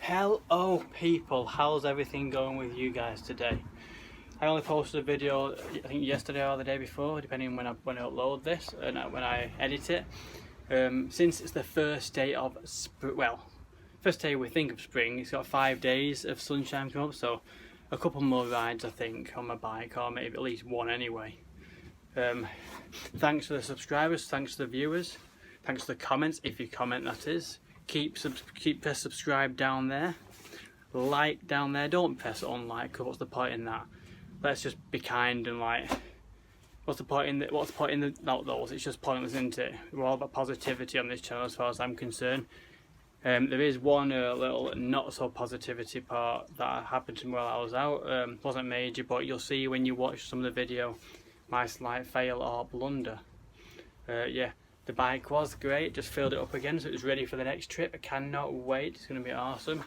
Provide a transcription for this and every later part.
Hello people, how's everything going with you guys today? I only posted a video I think yesterday or the day before, depending when I upload this and when I edit it. Since it's the first day of first day we think of spring, it's got 5 days of sunshine coming up, so a couple more rides I think on my bike, or maybe at least one anyway. Thanks to the subscribers, thanks to the viewers, thanks to the comments, if you comment that is. Keep press subscribe down there, like down there, don't press unlike, because what's the point in that? Let's just be kind and like, what's the point in not those, it's just pointless, isn't it? We're all about positivity on this channel as far as I'm concerned. There is one little not so positivity part that happened to me while I was out. Wasn't major, but you'll see when you watch some of the video my slight fail or blunder. Yeah. The bike was great, just filled it up again so it was ready for the next trip. I cannot wait, it's going to be awesome.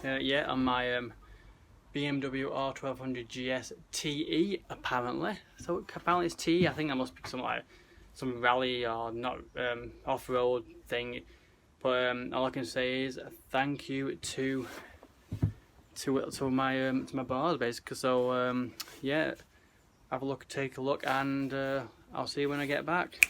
Yeah, on my Bmw R1200Gs TE apparently. So apparently it's TE, I think that must be some rally or not off-road thing. But all I can say is thank you to my bars basically. So yeah, have a look, take a look, and I'll see you when I get back.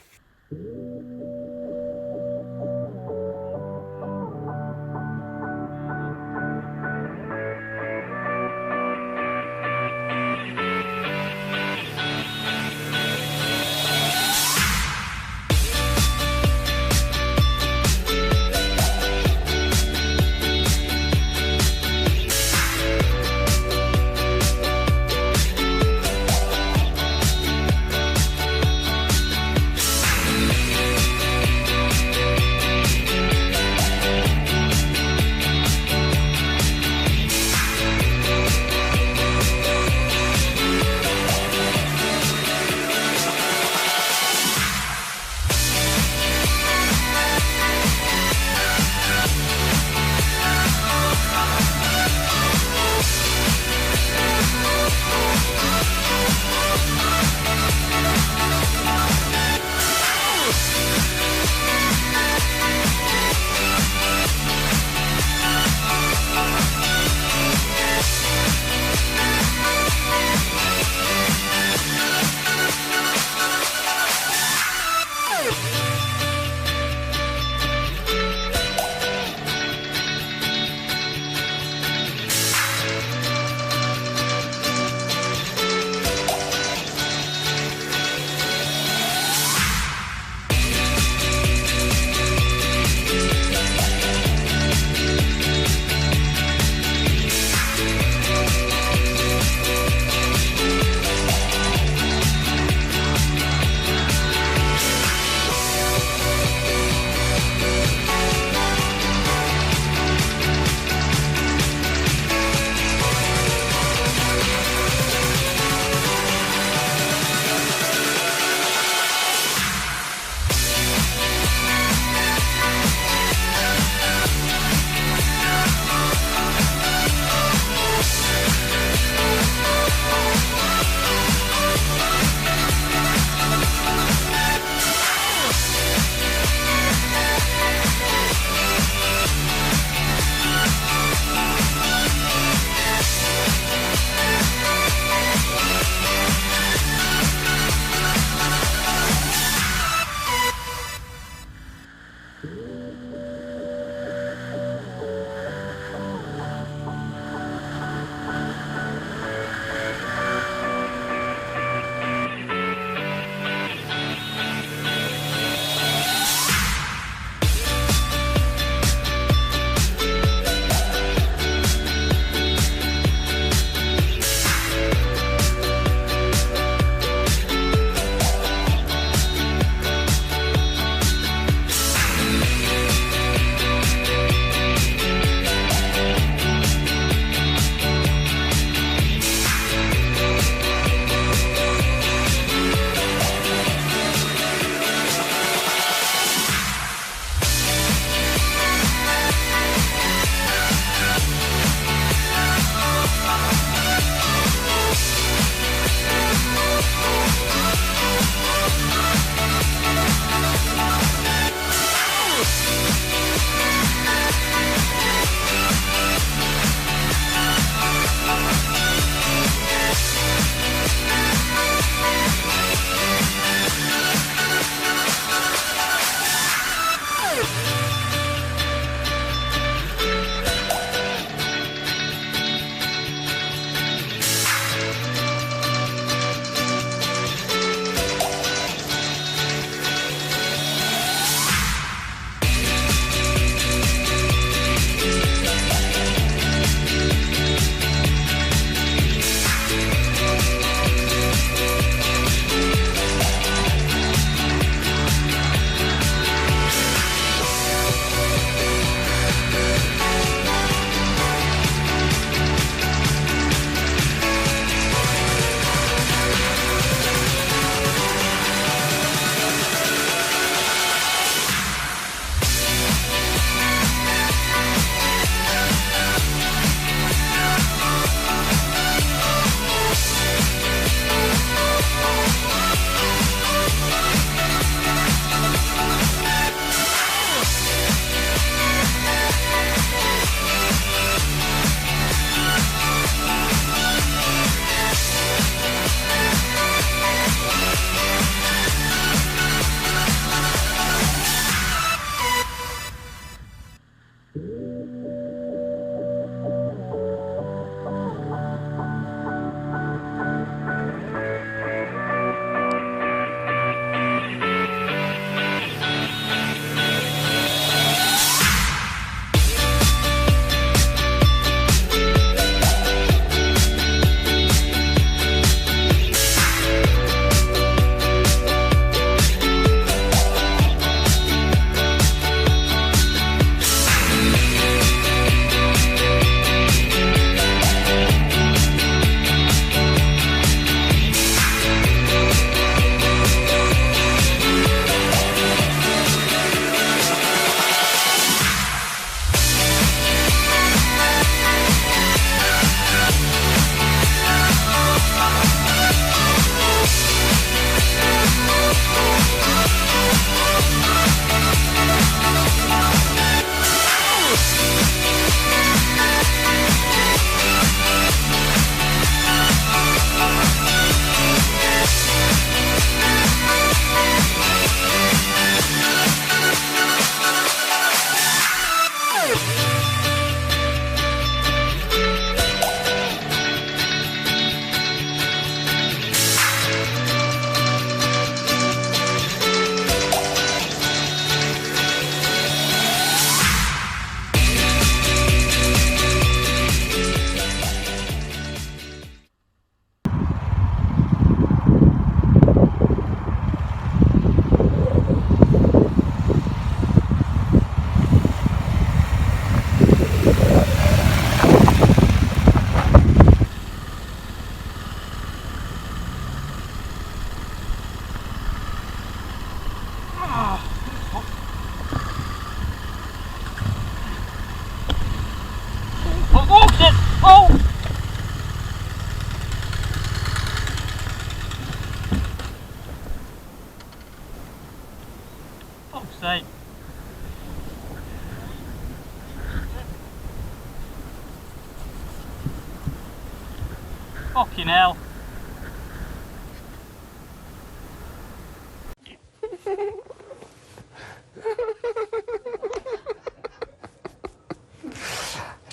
Fucking hell.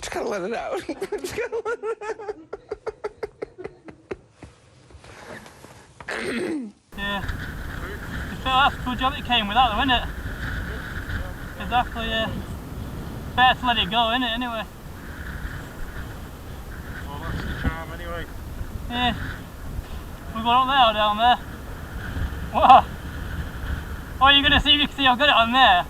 Just gotta let it out. Just gotta let it out. Yeah. You feel that's a good job it came with that though, isn't it? Exactly, yeah. Better to let it go, innit, anyway? Well, that's the charm anyway. Yeah. We got up there or down there? What? Oh, you're gonna see if you can see I've got it on there.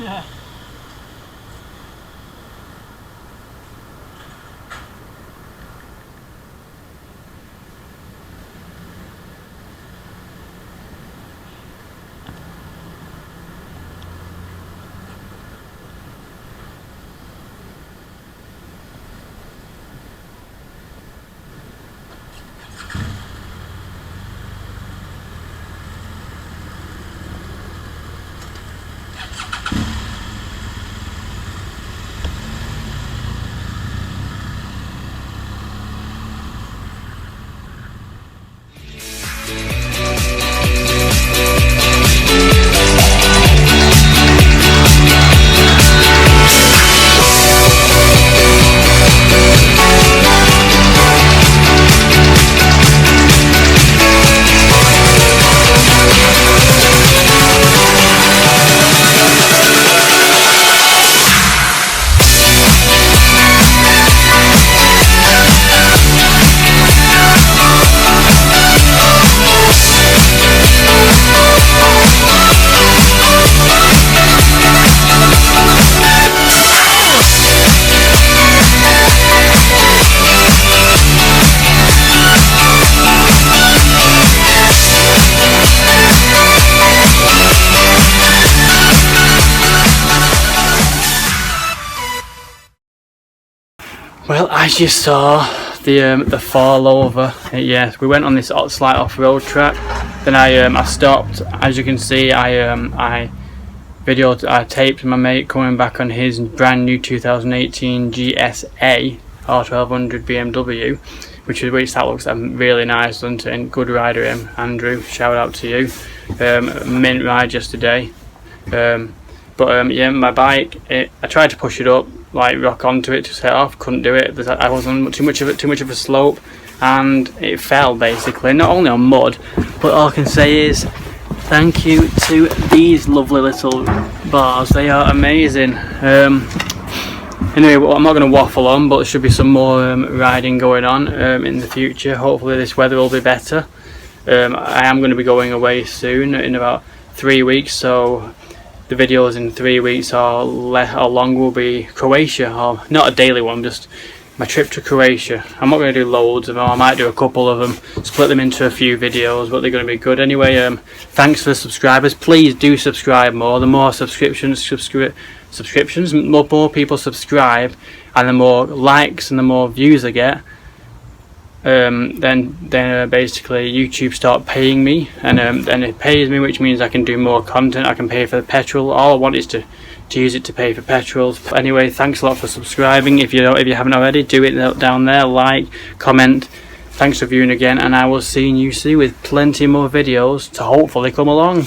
Yeah. Well, as you saw, the fall over. Yes, we went on this slight off-road track. Then I stopped. As you can see, I taped my mate coming back on his brand new 2018 GSA R1200 BMW, which that looks really nice, doesn't it? And good rider him, Andrew. Shout out to you. Mint ride yesterday. Yeah, my bike. I tried to push it up, like rock onto it to set off. Couldn't do it. I was on too much of a slope, and it fell basically. Not only on mud, but all I can say is thank you to these lovely little bars. They are amazing. Anyway, well, I'm not going to waffle on, but there should be some more riding going on in the future. Hopefully this weather will be better. I am going to be going away soon, in about 3 weeks, so the videos in 3 weeks or longer will be Croatia, or not a daily one, just my trip to Croatia. I'm not going to do loads of them. I might do a couple of them, split them into a few videos, but they're going to be good anyway. Thanks for the subscribers. Please do subscribe more. The more subscriptions, more people subscribe, and the more likes and the more views I get, then basically YouTube start paying me, and then it pays me, which means I can do more content. I can pay for the petrol. All I want is to use it to pay for petrol. Anyway, thanks a lot for subscribing. If you haven't already, do it down there. Like, comment. Thanks for viewing again, and I will see you soon with plenty more videos to hopefully come along.